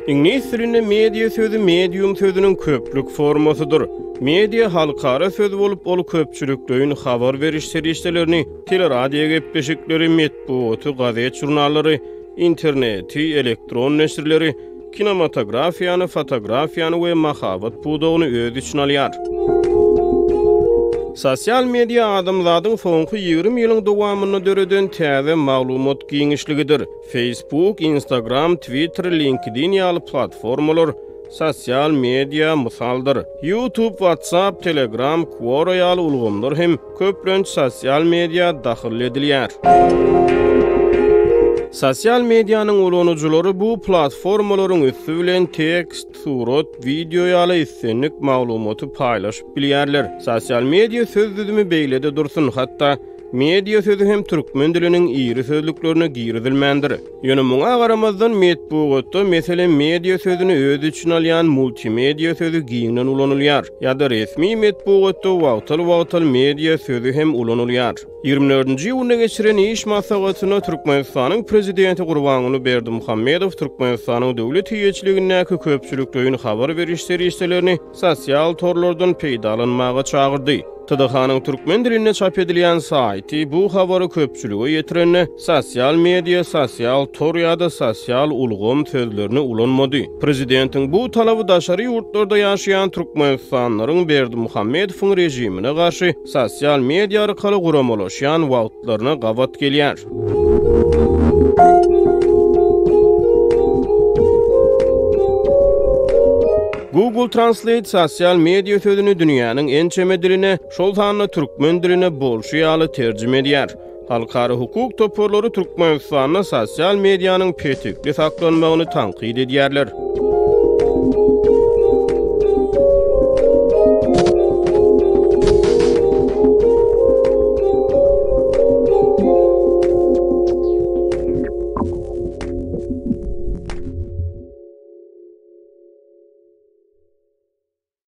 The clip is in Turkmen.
İngiliz dilinde media sözü medium sözünün köplük formasydyr. Media halkara söz bolup ol köpçülüklerin habar veriş serişlerini, teleradio gepleşikleri, metbuatı, gazet jurnalları, interneti, elektron neşirleri, kinematografiyanı, fotografiyanı ve mahavat puduğunu öz için alýar. Sosial media adamzadyň soňky 20 ýylyň dowamyny döreden täze maglumat giňişligidir. Facebook, Instagram, Twitter, LinkedIn ýaly platformalar sosial media mysaldyr. YouTube, WhatsApp, Telegram, Quora ýaly ulgamlar hem köplenç sosial media dahyl edilýär. Sosial medianyň ulanyjylary bu platformalaryň üstü bilen tekst, surat, video ýaly islenlik maglumaty paýlaşyp bilýärler. Sosial media söz düzümi beýlede dursun, hatda media sözü hem türkmen diliniň iri sözlüklerine girizilmendir. Ýöne muňa garamazdan metbuatda meselen media sözüni öz için alýan multimedia sözü giňden ulanylýar. Ýa-da resmi metbuatda wagtal media sözü hem ulanylýar. 24-nji ýylda geçiren iş masagatyna Türkmenistanyň prezidenti Gurbanuly Berdimuhammedow Türkmenistanyň döwlet hiýetçiligindäki köpçülüklerin habar beriş serişlerini sosial torlardan peýdalanmaga çagyrdy. TDH-nyň türkmen diline çap edilýän saýty bu habary köpçülüge ýetirenne sosial media, sosial tor ýa-da sosial ulgam sözlerini ulanmady. Prezidentiň bu talaby daşary ýurtlarda ýaşaýan türkmenistanlaryň Berdimuhammedowyň rejimine garşy sosial media arkaly guramalaşýan wagtlaryna gawat gelýär. Google Translate sosial media sözünü dünýäniň en çeme diline, şol sanly türkmen diline bolşy ýaly terjime edýär. Halkara hukuk toporlary Türkmenistanyň sosial medianyň petekli saklanmagyny tanqid edýärler.